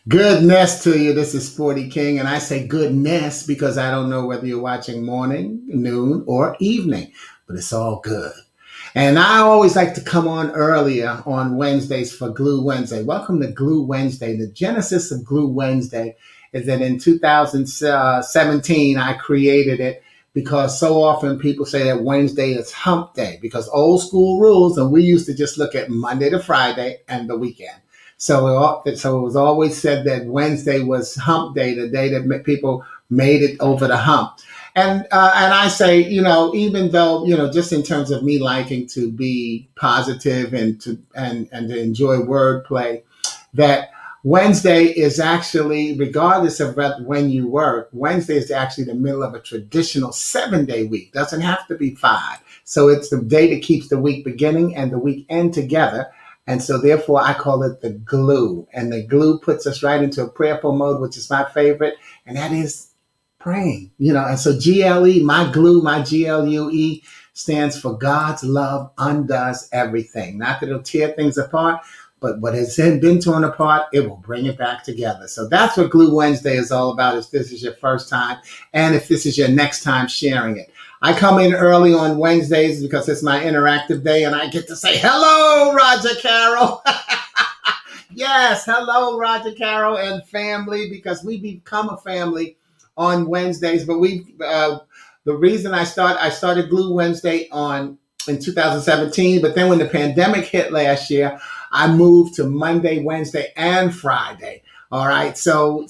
Goodness to you. This is Sporty King, and I say goodness because I don't know whether you're watching morning, noon, or evening, but it's all good. And I always like to come on earlier on Wednesdays for Glue Wednesday. Welcome to Glue Wednesday. The genesis of Glue Wednesday is that in 2017, I created it because so often people say that Wednesday is hump day because old school rules, and we used to just look at Monday to Friday and the weekend. So it was always said that Wednesday was hump day, the day that people made it over the hump. And I say, even though, just in terms of me liking to be positive and to enjoy wordplay, that Wednesday is actually, regardless of when you work, Wednesday is actually the middle of a traditional 7-day week. Doesn't have to be five. So it's the day that keeps the week beginning and the week end together. And so therefore I call it the glue. And the glue puts us right into a prayerful mode, which is my favorite. And that is praying, and so GLE, my glue, my GLUE stands for God's love undoes everything. Not that it'll tear things apart, but what has been torn apart, it will bring it back together. So that's what Glue Wednesday is all about, if this is your first time and if this is your next time sharing it. I come in early on Wednesdays because it's my interactive day and I get to say, hello, Rogercarole. Yes, hello, Rogercarole and family, because we become a family on Wednesdays. But the reason I started Glue Wednesday in 2017, but then when the pandemic hit last year, I moved to Monday, Wednesday, and Friday. All right, so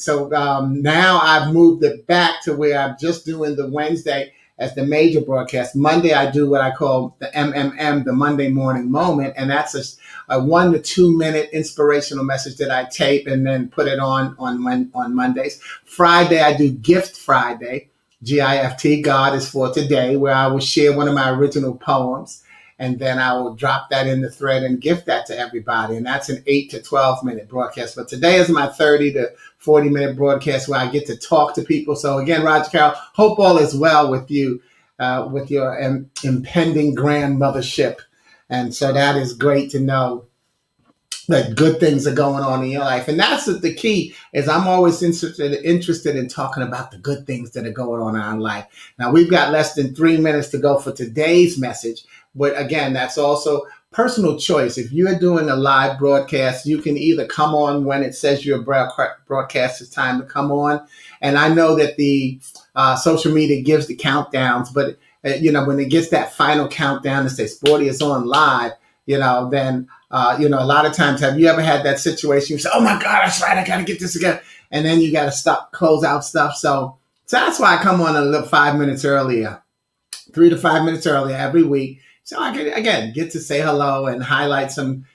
now I've moved it back to where I'm just doing the Wednesday as the major broadcast. Monday, I do what I call the MMM, the Monday Morning Moment, and that's a 1 to 2 minute inspirational message that I tape and then put it on Mondays. Friday, I do Gift Friday, GIFT, God is for Today, where I will share one of my original poems, and then I will drop that in the thread and gift that to everybody. And that's an 8 to 12 minute broadcast. But today is my 30 to 40-minute broadcast where I get to talk to people. So again, Rogercarole, hope all is well with you, with your impending grandmothership. And so that is great to know that good things are going on in your life. And that's the key, is I'm always interested in talking about the good things that are going on in our life. Now, we've got less than 3 minutes to go for today's message. But again, that's also personal choice. If you're doing a live broadcast, you can either come on when it says your broadcast is time to come on. And I know that the social media gives the countdowns, but when it gets that final countdown to say Sporty is on live, then a lot of times, have you ever had that situation? You say, oh my God, that's right, I got to get this again. And then you got to close out stuff. So that's why I come on a little 5 minutes earlier, 3 to 5 minutes earlier every week. So I can, again, get to say hello and highlight some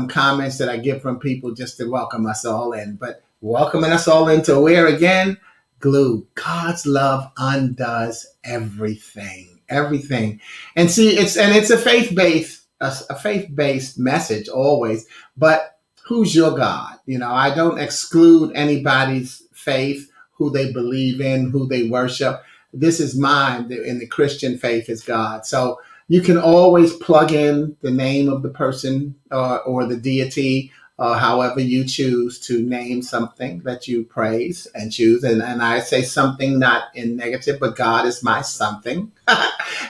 comments that I get from people just to welcome us all in. But welcoming us all into where again? Glue. God's love undoes everything. Everything. And see, it's a faith-based message always, but who's your God? I don't exclude anybody's faith, who they believe in, who they worship. This is mine, and the Christian faith is God. So you can always plug in the name of the person or the deity, however you choose to name something that you praise and choose. And I say something not in negative, but God is my something.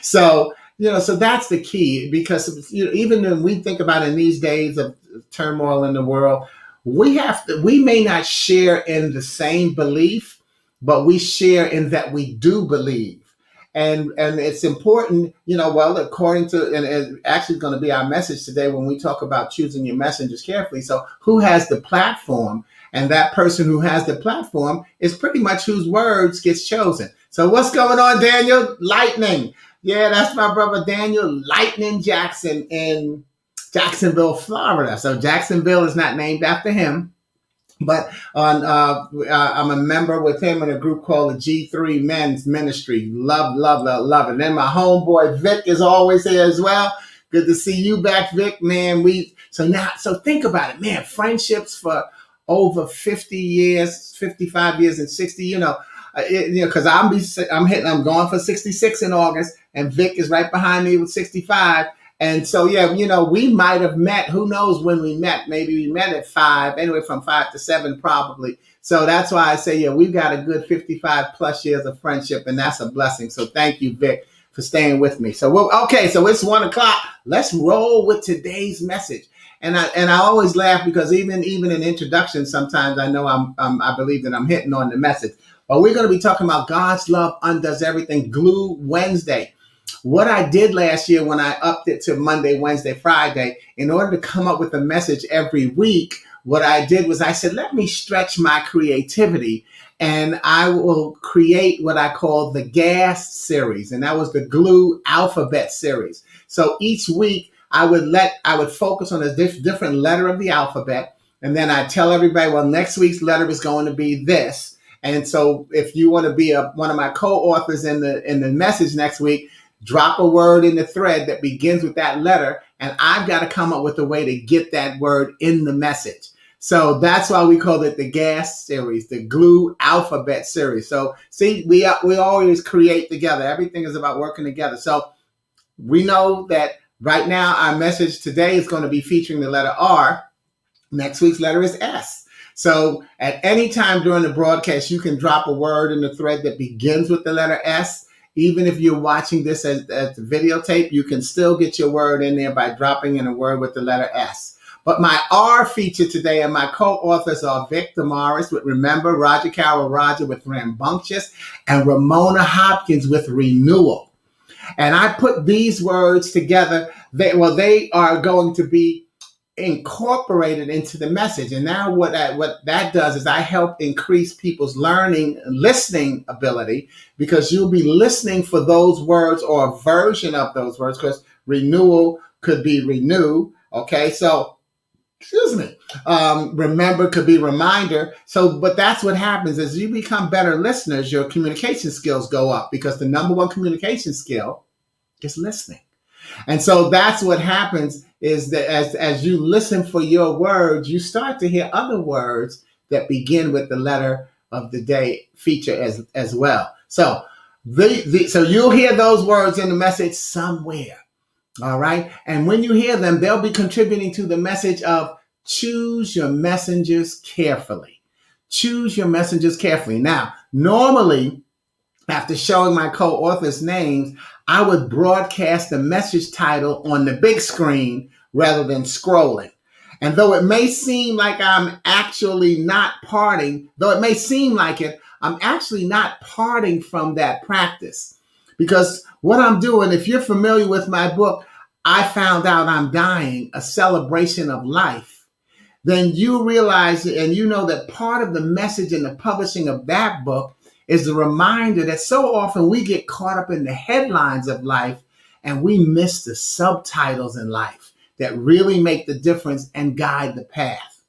So that's the key, because even when we think about in these days of turmoil in the world, we may not share in the same belief, but we share in that we do believe. And it's important, according to, and it's actually going to be our message today when we talk about choosing your messengers carefully. So who has the platform? And that person who has the platform is pretty much whose words gets chosen. So what's going on, Daniel? Lightning. Yeah, that's my brother Daniel Lightning Jackson in Jacksonville, Florida. So Jacksonville is not named after him, but I'm a member with him in a group called the G3 Men's Ministry. Love, love, love, love it. And then my homeboy Vic is always here as well. Good to see you back, Vic, man. So think about it, man. Friendships for over 50 years, 55 years, and 60. Because I'm going for 66 in August, and Vic is right behind me with 65. And so, yeah, we might have met. Who knows when we met? Maybe we met at 5, anyway, from 5 to 7, probably. So that's why I say, yeah, we've got a good 55 plus years of friendship, and that's a blessing. So thank you, Vic, for staying with me. So, okay, so it's 1 o'clock. Let's roll with today's message. And I always laugh because even in introductions, sometimes I know I believe that I'm hitting on the message. But we're going to be talking about God's love undoes everything, Glue Wednesday. What I did last year when I upped it to Monday, Wednesday, Friday, in order to come up with a message every week, what I did was I said, let me stretch my creativity, and I will create what I call the GAS series. And that was the Glue Alphabet series. So each week I would focus on a different letter of the alphabet. And then I tell everybody, well, next week's letter is going to be this. And so if you want to be one of my co-authors in the message next week, drop a word in the thread that begins with that letter, and I've got to come up with a way to get that word in the message. So that's why we call it the GAS series, the Glue Alphabet series. So see, we always create together. Everything is about working together. So we know that right now our message today is going to be featuring the letter R. Next week's letter is S. So at any time during the broadcast, you can drop a word in the thread that begins with the letter S. Even if you're watching this as the videotape, you can still get your word in there by dropping in a word with the letter S. But my R feature today, and my co-authors are Vic Damaris with Remember, Rogercarole Roger with Rambunctious, and Ramona Hopkins with Renewal. And I put these words together. They are going to be incorporated into the message. And now what that does is I help increase people's listening ability, because you'll be listening for those words or a version of those words, because renewal could be renew. Okay, so excuse me. Remember could be reminder. So, but that's what happens as you become better listeners, your communication skills go up, because the number one communication skill is listening. And so that's what happens, is that as you listen for your words, you start to hear other words that begin with the letter of the day feature as well. So so you'll hear those words in the message somewhere. All right. And when you hear them, they'll be contributing to the message of choose your messengers carefully. Choose your messengers carefully. Now, normally, after showing my co-authors' names, I would broadcast the message title on the big screen rather than scrolling. And though it may seem like I'm actually not parting, I'm actually not parting from that practice. Because what I'm doing, if you're familiar with my book, I Found Out I'm Dying, A Celebration of Life, then you realize and you know that part of the message in the publishing of that book is the reminder that so often we get caught up in the headlines of life and we miss the subtitles in life that really make the difference and guide the path.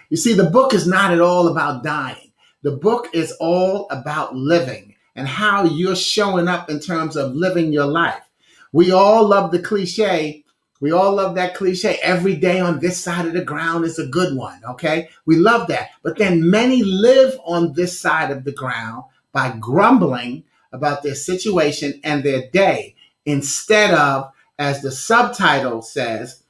You see, the book is not at all about dying. The book is all about living and how you're showing up in terms of living your life. We all love the cliche. We all love that cliche. Every day on this side of the ground is a good one. Okay. We love that. But then many live on this side of the ground by grumbling about their situation and their day, instead of, as the subtitle says,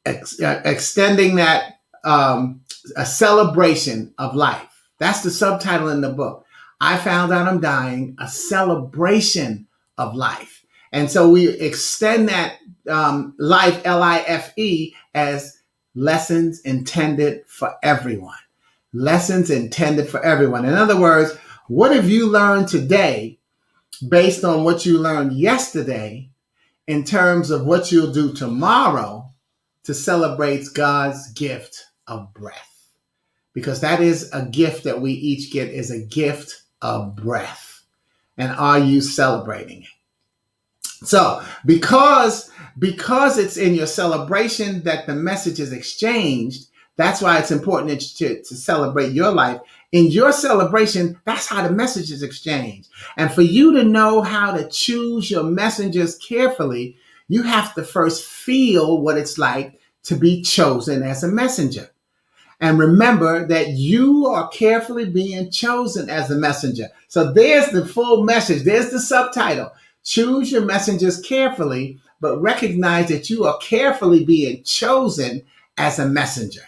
extending that a celebration of life. That's the subtitle in the book. I Found Out I'm Dying, a celebration of life. And so we extend that life, L-I-F-E, as lessons intended for everyone. Lessons intended for everyone. In other words, what have you learned today based on what you learned yesterday in terms of what you'll do tomorrow to celebrate God's gift of breath? Because that is a gift that we each get, is a gift of breath. And are you celebrating it? So because it's in your celebration that the message is exchanged, that's why it's important to celebrate your life. In your celebration, that's how the message is exchanged. And for you to know how to choose your messengers carefully, you have to first feel what it's like to be chosen as a messenger. And remember that you are carefully being chosen as a messenger. So there's the full message. There's the subtitle. Choose your messengers carefully, but recognize that you are carefully being chosen as a messenger.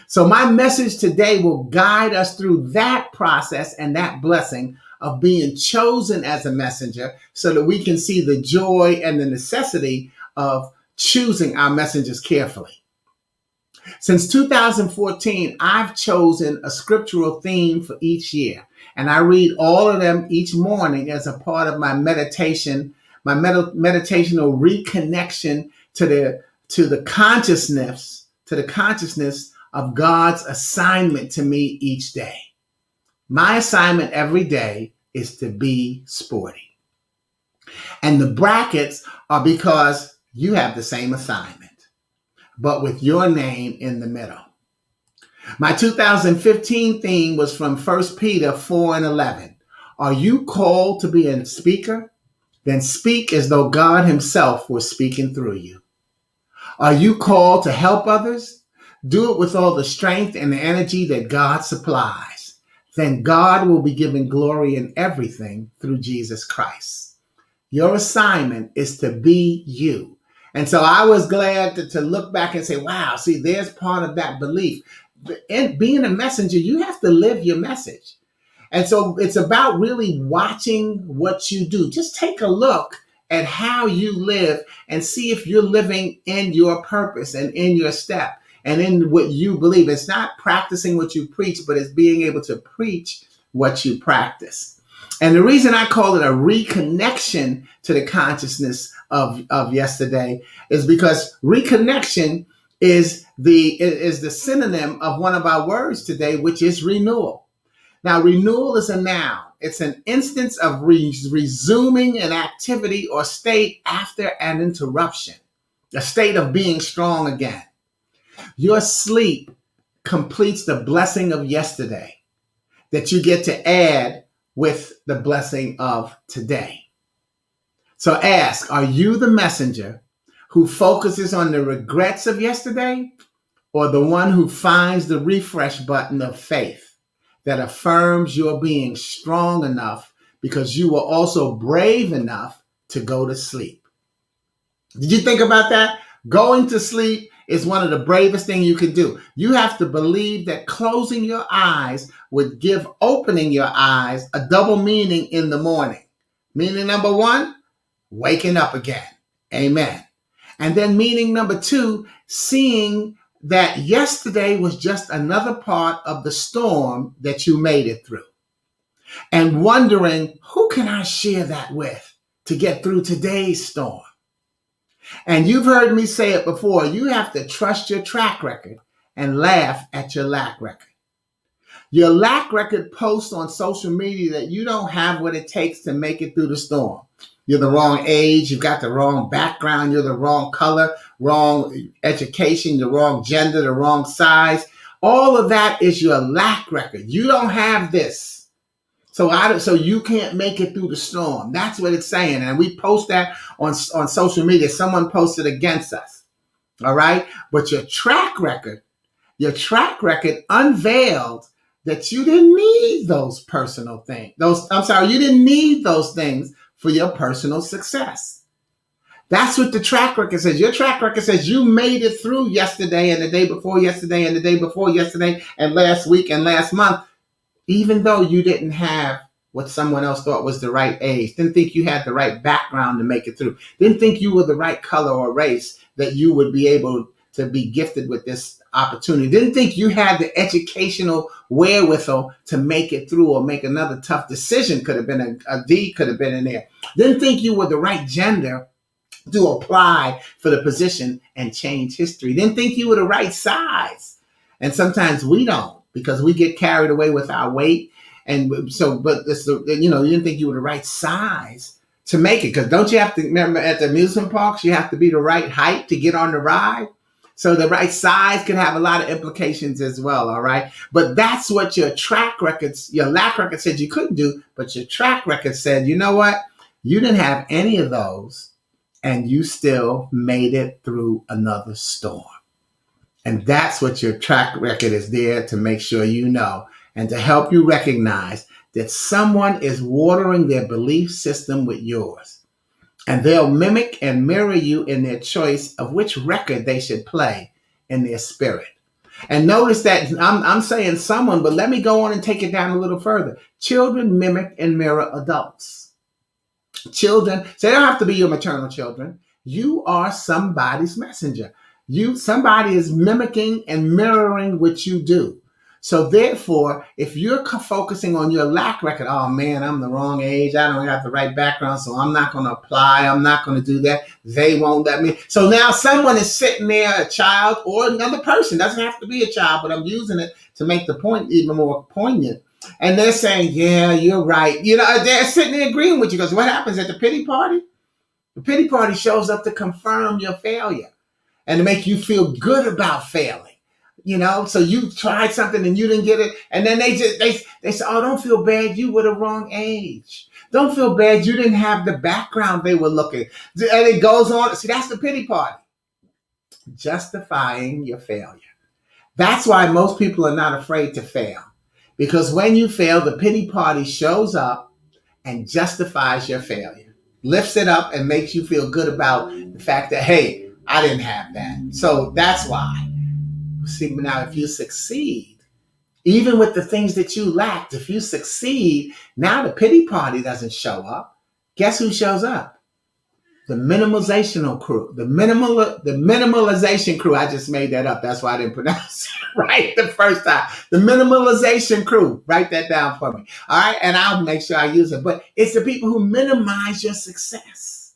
So, my message today will guide us through that process and that blessing of being chosen as a messenger so that we can see the joy and the necessity of choosing our messengers carefully. Since 2014, I've chosen a scriptural theme for each year, and I read all of them each morning as a part of my meditation, my meditational reconnection to the consciousness of God's assignment to me each day. My assignment every day is to be sporty. And the brackets are because you have the same assignment, but with your name in the middle. My 2015 theme was from 1 Peter 4:11. Are you called to be a speaker? Then speak as though God himself was speaking through you. Are you called to help others? Do it with all the strength and the energy that God supplies. Then God will be given glory in everything through Jesus Christ. Your assignment is to be you. And so I was glad to look back and say, wow, see, there's part of that belief. In being a messenger, you have to live your message. And so it's about really watching what you do. Just take a look at how you live and see if you're living in your purpose and in your step and in what you believe. It's not practicing what you preach, but it's being able to preach what you practice. And the reason I call it a reconnection to the consciousness of yesterday is because reconnection is the synonym of one of our words today, which is renewal. Now, renewal is a noun. It's an instance of resuming an activity or state after an interruption, a state of being strong again. Your sleep completes the blessing of yesterday that you get to add with the blessing of today. So ask, are you the messenger who focuses on the regrets of yesterday, or the one who finds the refresh button of faith that affirms your being strong enough because you were also brave enough to go to sleep? Did you think about that? Going to sleep is one of the bravest things you can do. You have to believe that closing your eyes would give opening your eyes a double meaning in the morning. Meaning number one, waking up again. Amen. And then meaning number two, seeing that yesterday was just another part of the storm that you made it through. And wondering, who can I share that with to get through today's storm? And you've heard me say it before, you have to trust your track record and laugh at your lack record. Your lack record posts on social media that you don't have what it takes to make it through the storm. You're the wrong age, you've got the wrong background, you're the wrong color, wrong education, the wrong gender, the wrong size. All of that is your lack record. You don't have this. So you can't make it through the storm. That's what it's saying. And we post that on social media. Someone posted against us. All right. But your track record unveiled that you didn't need those personal things. You didn't need those things for your personal success. That's what the track record says. Your track record says you made it through yesterday and the day before yesterday and the day before yesterday and last week and last month, even though you didn't have what someone else thought was the right age, didn't think you had the right background to make it through, didn't think you were the right color or race that you would be able to be gifted with this opportunity, didn't think you had the educational wherewithal to make it through or make another tough decision, could have been a D could have been in there, didn't think you were the right gender to apply for the position and change history, didn't think you were the right size. And sometimes we don't, because we get carried away with our weight. And so, but you didn't think you were the right size to make it. Because don't you have to remember at the amusement parks, you have to be the right height to get on the ride. So the right size can have a lot of implications as well. All right. But that's what your lack record said you couldn't do. But your track record said, you know what? You didn't have any of those and you still made it through another storm. And that's what your track record is there to make sure you know and to help you recognize that someone is watering their belief system with yours. And they'll mimic and mirror you in their choice of which record they should play in their spirit. And notice that I'm saying someone, but let me go on and take it down a little further. Children mimic and mirror adults. Children, so they don't have to be your maternal children. You are somebody's messenger. Somebody is mimicking and mirroring what you do. So therefore, if you're focusing on your lack record, oh man, I'm the wrong age. I don't have the right background, so I'm not going to apply. I'm not going to do that. They won't let me. So now someone is sitting there, a child or another person, doesn't have to be a child, but I'm using it to make the point even more poignant. And they're saying, yeah, you're right. They're sitting there agreeing with you because what happens at the pity party? The pity party shows up to confirm your failure and to make you feel good about failing. So you tried something and you didn't get it. And then they say, oh, don't feel bad. You were the wrong age. Don't feel bad. You didn't have the background they were looking. And it goes on. See, that's the pity party. Justifying your failure. That's why most people are not afraid to fail. Because when you fail, the pity party shows up and justifies your failure, lifts it up and makes you feel good about the fact that, hey, I didn't have that. So that's why. See, now if you succeed, even with the things that you lacked, if you succeed, now the pity party doesn't show up. Guess who shows up? The minimalizational crew, the minimalization crew. I just made that up. That's why I didn't pronounce it right the first time. The minimalization crew. Write that down for me. All right. And I'll make sure I use it. But it's the people who minimize your success.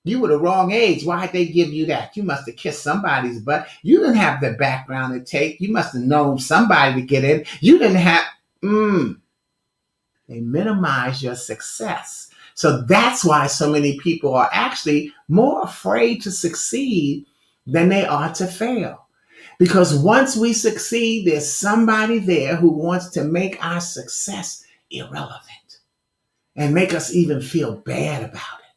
You were the wrong age. Why'd they give you that? You must have kissed somebody's butt. You didn't have the background to take. You must have known somebody to get in. You didn't have. They minimize your success. So that's why so many people are actually more afraid to succeed than they are to fail. Because once we succeed, there's somebody there who wants to make our success irrelevant and make us even feel bad about it.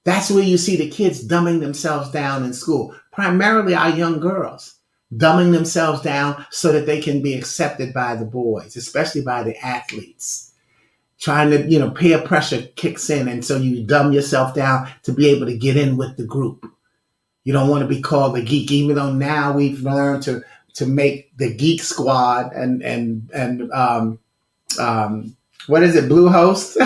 That's where you see the kids dumbing themselves down in school, primarily our young girls, dumbing themselves down so that they can be accepted by the boys, especially by the athletes. Trying to, peer pressure kicks in. And so you dumb yourself down to be able to get in with the group. You don't want to be called a geek, even though now we've learned to make the geek squad and what is it? Bluehost,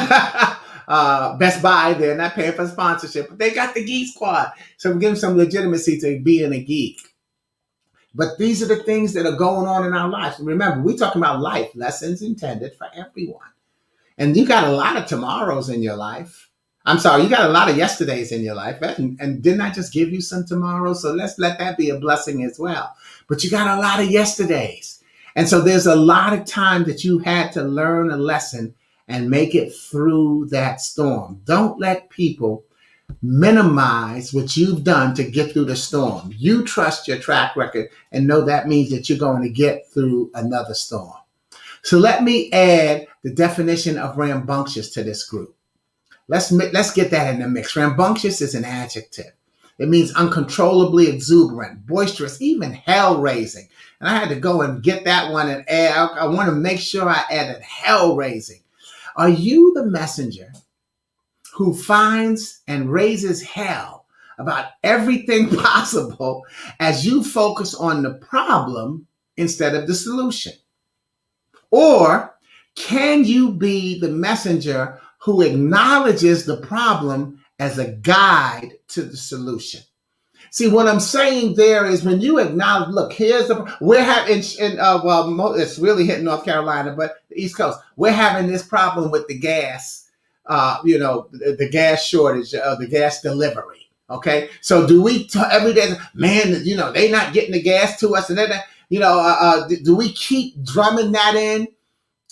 Best Buy. They're not paying for sponsorship, but they got the geek squad. So we give them some legitimacy to being a geek. But these are the things that are going on in our lives. Remember, we're talking about life lessons intended for everyone. And you got a lot of tomorrows in your life. I'm sorry, you got a lot of yesterdays in your life. And didn't I just give you some tomorrows? So let's let that be a blessing as well. But you got a lot of yesterdays. And so there's a lot of time that you had to learn a lesson and make it through that storm. Don't let people minimize what you've done to get through the storm. You trust your track record and know that means that you're going to get through another storm. So let me add the definition of rambunctious to this group. Let's get that in the mix. Rambunctious is an adjective. It means uncontrollably exuberant, boisterous, even hell-raising. And I had to go and get that one and add. I want to make sure I added hell-raising. Are you the messenger who finds and raises hell about everything possible as you focus on the problem instead of the solution? Or can you be the messenger who acknowledges the problem as a guide to the solution? See, what I'm saying there is when you acknowledge, look, we're having, it's really hitting North Carolina, but the East Coast, we're having this problem with the gas, the gas shortage, the gas delivery. Okay. So do we every day, man, they not getting the gas to us and then, do we keep drumming that in?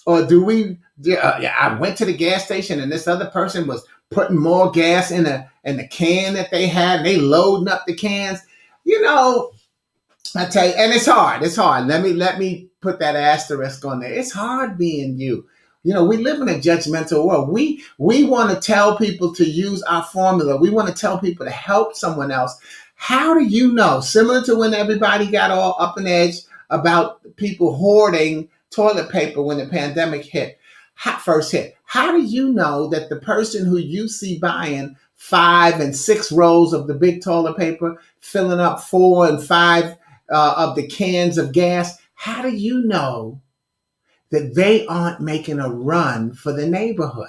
Or do we, I went to the gas station and this other person was putting more gas in the can that they had, and they loading up the cans. I tell you, and it's hard. It's hard. Let me put that asterisk on there. It's hard being you. We live in a judgmental world. We want to tell people to use our formula. We want to tell people to help someone else. How do you know? Similar to when everybody got all up in edge about people hoarding toilet paper when the pandemic first hit. How do you know that the person who you see buying 5 and 6 rolls of the big toilet paper, filling up 4 and 5 of the cans of gas, how do you know that they aren't making a run for the neighborhood,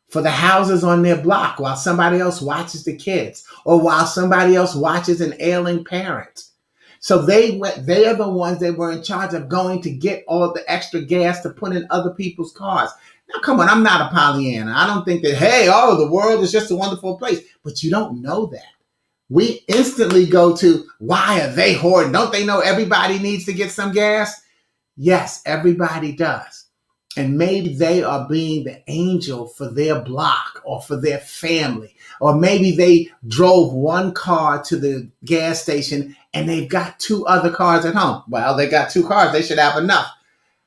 for the houses on their block, while somebody else watches the kids or while somebody else watches an ailing parent? So they are the ones that were in charge of going to get all the extra gas to put in other people's cars. Now, come on, I'm not a Pollyanna. I don't think that, hey, oh, the world is just a wonderful place. But you don't know that. We instantly go to, why are they hoarding? Don't they know everybody needs to get some gas? Yes, everybody does. And maybe they are being the angel for their block or for their family. Or maybe they drove one car to the gas station and they've got 2 other cars at home. Well, they got 2 cars. They should have enough.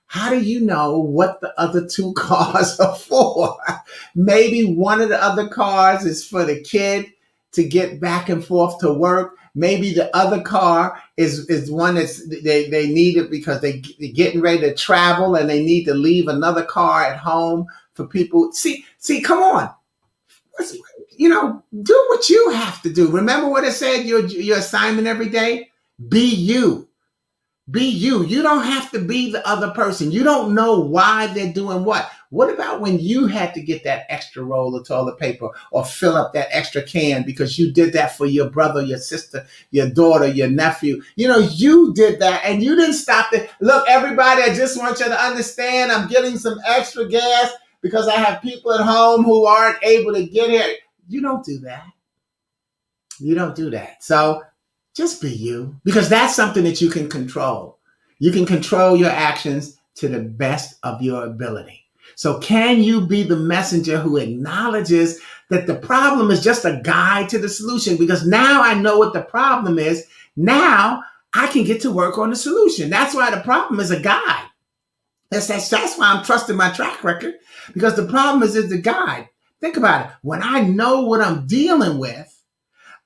How do you know what the other 2 cars are for? Maybe one of the other cars is for the kid to get back and forth to work. Maybe the other car is one that's they need it because they're getting ready to travel and they need to leave another car at home for people. See, come on. Do what you have to do. Remember what it said, your assignment every day? Be you. Be you. You don't have to be the other person. You don't know why they're doing what. What about when you had to get that extra roll of toilet paper or fill up that extra can because you did that for your brother, your sister, your daughter, your nephew? You did that and you didn't stop it. Look, everybody, I just want you to understand I'm getting some extra gas because I have people at home who aren't able to get here. You don't do that. You don't do that. So just be you, because that's something that you can control. You can control your actions to the best of your ability. So can you be the messenger who acknowledges that the problem is just a guide to the solution? Because now I know what the problem is. Now I can get to work on the solution. That's why the problem is a guide. That's why I'm trusting my track record, because the problem is the guide. Think about it. When I know what I'm dealing with,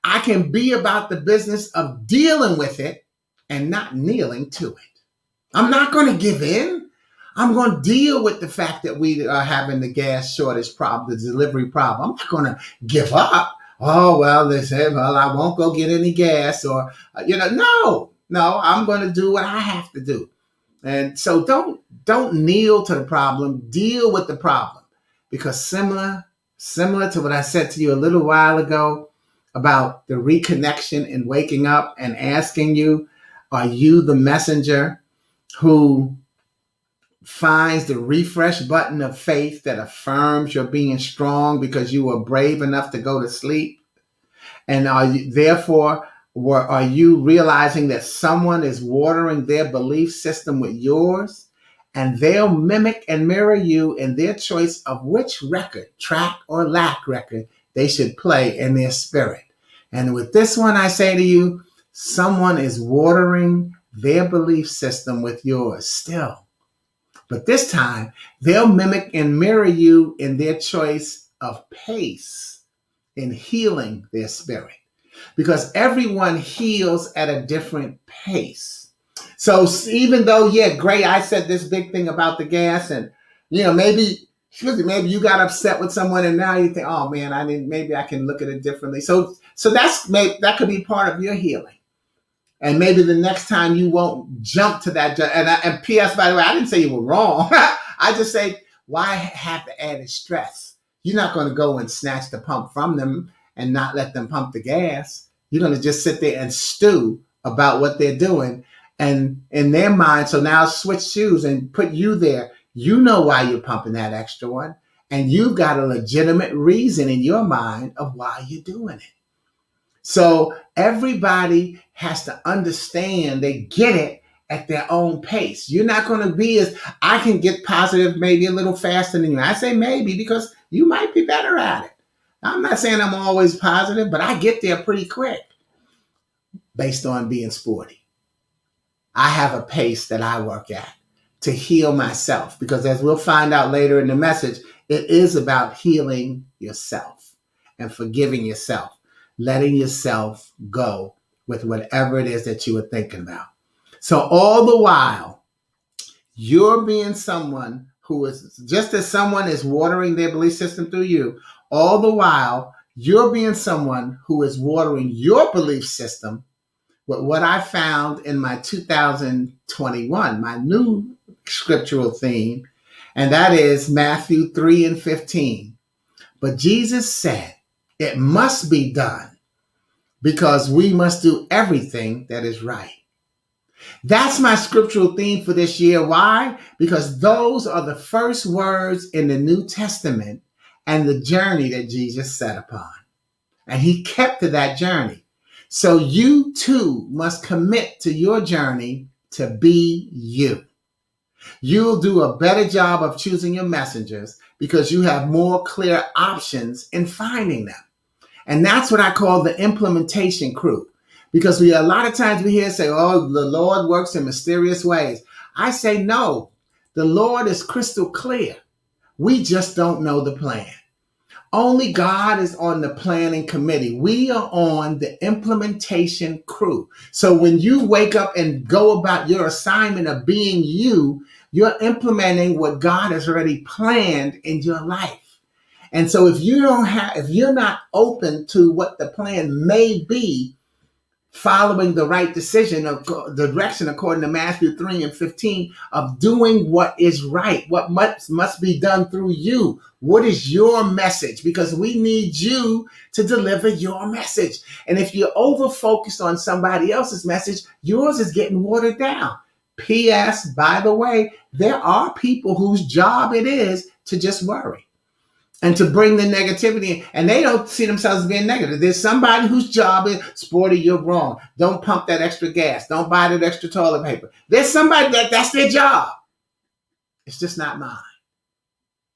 I can be about the business of dealing with it and not kneeling to it. I'm not going to give in. I'm going to deal with the fact that we are having the gas shortage problem, the delivery problem. I'm not going to give up. Oh, well, they said, well, I won't go get any gas or, no, I'm going to do what I have to do. And so don't kneel to the problem, deal with the problem, because similar to what I said to you a little while ago about the reconnection and waking up and asking you, are you the messenger who finds the refresh button of faith that affirms you're being strong because you were brave enough to go to sleep? And are you realizing that someone is watering their belief system with yours, and they'll mimic and mirror you in their choice of which record, track or lack record, they should play in their spirit? And with this one, I say to you, someone is watering their belief system with yours still. But this time, they'll mimic and mirror you in their choice of pace in healing their spirit, because everyone heals at a different pace. So even though, great, I said this big thing about the gas, and maybe you got upset with someone, and now you think, oh man, maybe I can look at it differently. So that could be part of your healing. And maybe the next time you won't jump to that. And P.S., by the way, I didn't say you were wrong. I just say, why have the added stress? You're not going to go and snatch the pump from them and not let them pump the gas. You're going to just sit there and stew about what they're doing and in their mind. So now switch shoes and put you there. You know why you're pumping that extra one. And you've got a legitimate reason in your mind of why you're doing it. So everybody has to understand they get it at their own pace. You're not going to be I can get positive maybe a little faster than you. I say maybe because you might be better at it. I'm not saying I'm always positive, but I get there pretty quick based on being sporty. I have a pace that I work at to heal myself, because as we'll find out later in the message, it is about healing yourself and forgiving yourself. Letting yourself go with whatever it is that you were thinking about. So all the while, you're being someone who is, just as someone is watering their belief system through you, all the while, You're being someone who is watering your belief system with what I found in my 2021, my new scriptural theme, and that is Matthew 3 and 15. But Jesus said, it must be done because we must do everything that is right. That's my scriptural theme for this year. Why? Because those are the first words in the New Testament and the journey that Jesus set upon. And he kept to that journey. So you too must commit to your journey to be you. You'll do a better job of choosing your messengers because you have more clear options in finding them. And that's what I call the implementation crew. Because a lot of times we hear say, oh, the Lord works in mysterious ways. I say, no, the Lord is crystal clear. We just don't know the plan. Only God is on the planning committee. We are on the implementation crew. So when you wake up and go about your assignment of being you, you're implementing what God has already planned in your life. And so if you're not open to what the plan may be, following the right decision of the direction according to Matthew 3 and 15 of doing what is right, what must be done through you. What is your message? Because we need you to deliver your message. And if you're over focused on somebody else's message, yours is getting watered down. P.S. By the way, there are people whose job it is to just worry and to bring the negativity in, and they don't see themselves as being negative. There's somebody whose job is, Sporty, you're wrong. Don't pump that extra gas. Don't buy that extra toilet paper. There's somebody that's their job. It's just not mine.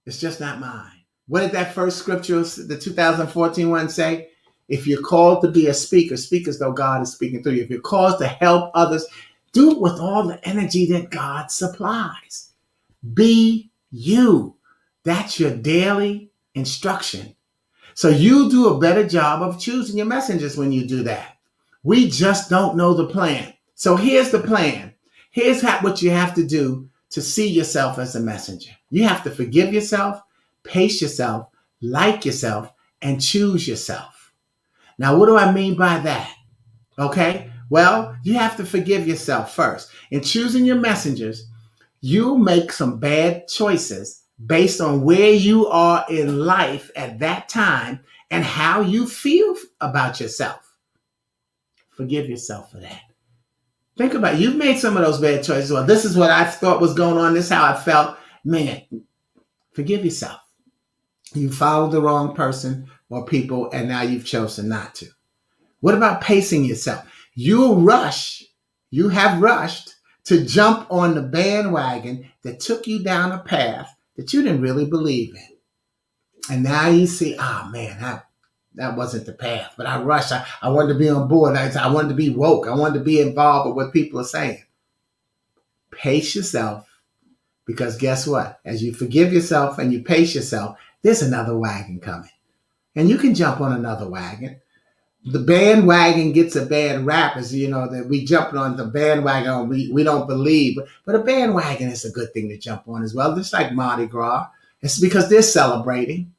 It's just not mine. What did that first scripture, the 2014 one, say? If you're called to be a speaker, speak as though God is speaking through you. If you're called to help others, do it with all the energy that God supplies. Be you. That's your daily instruction. So you do a better job of choosing your messengers when you do that. We just don't know the plan. So here's the plan. Here's what you have to do to see yourself as a messenger. You have to forgive yourself, pace yourself, like yourself, and choose yourself. Now, what do I mean by that? Okay, well, you have to forgive yourself first. In choosing your messengers, you make some bad choices based on where you are in life at that time and how you feel about yourself. Forgive yourself for that. Think about it. You've made some of those bad choices. Well, this is what I thought was going on. This is how I felt. Man, forgive yourself. You followed the wrong person or people, and now you've chosen not to. What about pacing yourself? You have rushed to jump on the bandwagon that took you down a path that you didn't really believe in. And now you see, oh man, that wasn't the path. But I rushed. I wanted to be on board. I wanted to be woke. I wanted to be involved with what people are saying. Pace yourself, because guess what? As you forgive yourself and you pace yourself, there's another wagon coming. And you can jump on another wagon. The bandwagon gets a bad rap, as you know, that we jump on the bandwagon, we don't believe. But a bandwagon is a good thing to jump on as well. Just like Mardi Gras. It's because they're celebrating.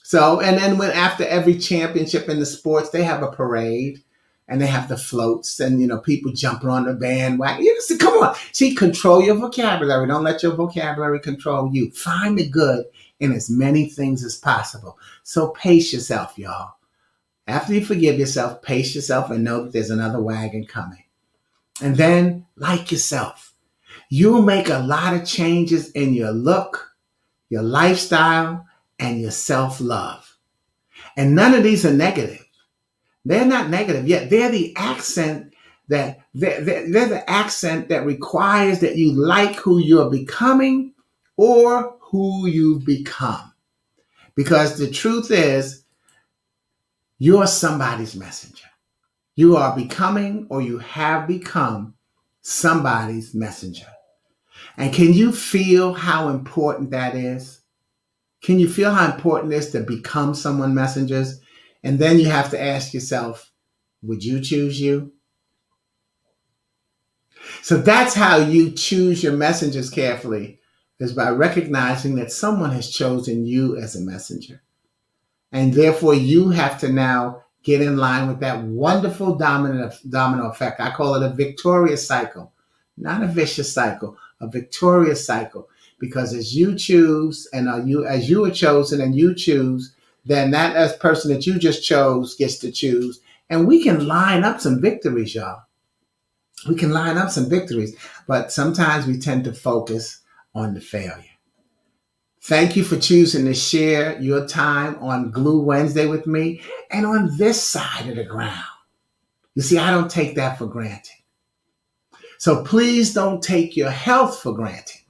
So, and then after every championship in the sports, they have a parade and they have the floats and, people jumping on the bandwagon. Come on. See, control your vocabulary. Don't let your vocabulary control you. Find the good in as many things as possible. So pace yourself, y'all. After you forgive yourself, pace yourself and know that there's another wagon coming. And then, like yourself, you'll make a lot of changes in your look, your lifestyle, and your self-love. And none of these are negative. They're not negative yet. They're the accent that requires that you like who you're becoming or who you've become. Because the truth is, you're somebody's messenger. You are becoming or you have become somebody's messenger. And can you feel how important that is? Can you feel how important it is to become someone's messengers? And then you have to ask yourself, would you choose you? So that's how you choose your messengers carefully, is by recognizing that someone has chosen you as a messenger. And therefore, you have to now get in line with that wonderful domino effect. I call it a victorious cycle, not a vicious cycle, a victorious cycle. Because as you choose, and as you are chosen and you choose, then that as person that you just chose gets to choose. And we can line up some victories, y'all. We can line up some victories, but sometimes we tend to focus on the failure. Thank you for choosing to share your time on Glue Wednesday with me and on this side of the ground. You see, I don't take that for granted. So please don't take your health for granted.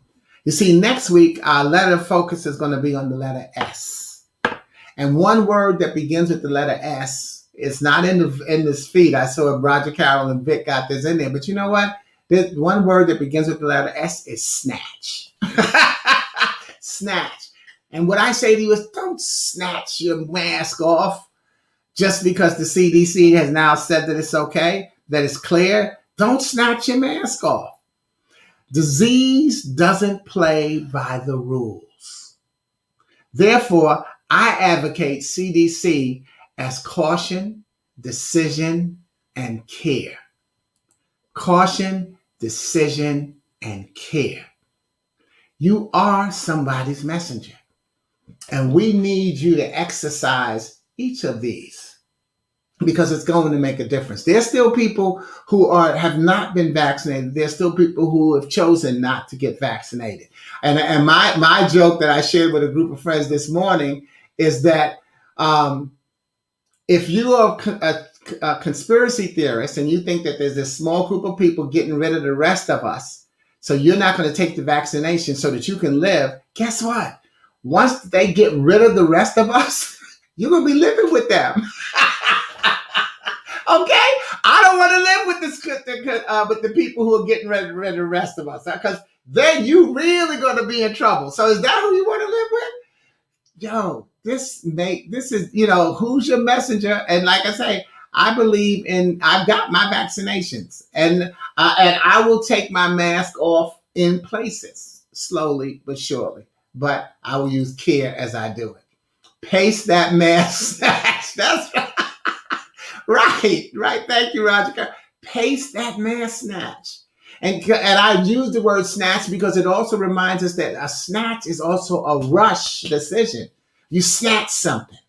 You see, next week, our letter focus is going to be on the letter S. And one word that begins with the letter S is not in this feed. I saw Rogercarole and Vic got this in there. But you know what? There's one word that begins with the letter S is snatch. Snatch. And what I say to you is don't snatch your mask off just because the CDC has now said that it's okay, that it's clear. Don't snatch your mask off. Disease doesn't play by the rules. Therefore, I advocate CDC as caution, decision, and care. Caution, decision, and care. You are somebody's messenger. And we need you to exercise each of these because it's going to make a difference. There's still people who have not been vaccinated. There's still people who have chosen not to get vaccinated. And my joke that I shared with a group of friends this morning is that if you are a conspiracy theorist and you think that there's this small group of people getting rid of the rest of us, so you're not going to take the vaccination so that you can live, guess what? Once they get rid of the rest of us, you're going to be living with them. Okay? I don't want to live with the people who are getting rid of the rest of us, because then you really going to be in trouble. So is that who you want to live with? Yo, this is, who's your messenger? And like I say, I've got my vaccinations, and I will take my mask off in places slowly but surely, but I will use care as I do it. Pace that mask snatch. That's right. Right. Thank you, Roger. Pace that mask snatch. And I use the word snatch because it also reminds us that a snatch is also a rush decision. You snatch something.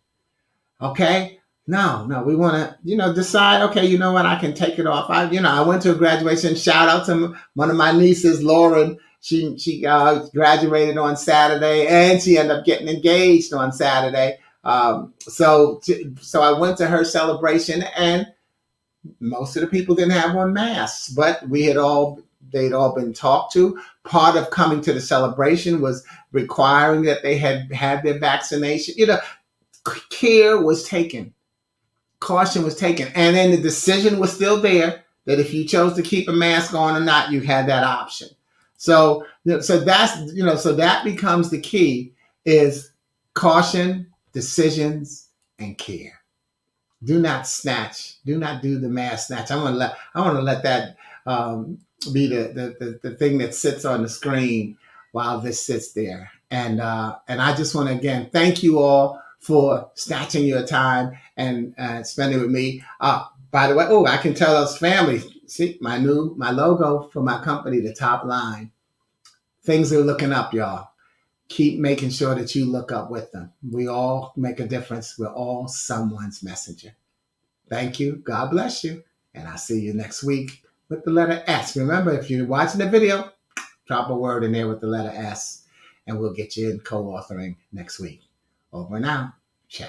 Okay? No, we want to, decide, okay, you know what, I can take it off. I went to a graduation. Shout out to one of my nieces, Lauren. She graduated on Saturday, and she ended up getting engaged on Saturday. So I went to her celebration, and most of the people didn't have on masks, but they'd all been talked to. Part of coming to the celebration was requiring that they had their vaccination. Care was taken. Caution was taken. And then the decision was still there that if you chose to keep a mask on or not, you had that option. So that becomes the key is caution, decisions, and care. Do not snatch. Do not do the mask snatch. I want to let that be the thing that sits on the screen while this sits there. And I just want to again thank you all for snatching your time and spending with me. By the way, I can tell us family. See my logo for my company, the top line. Things are looking up, y'all. Keep making sure that you look up with them. We all make a difference. We're all someone's messenger. Thank you. God bless you. And I'll see you next week with the letter S. Remember, if you're watching the video, drop a word in there with the letter S, and we'll get you in co-authoring next week. Over and out. Ciao.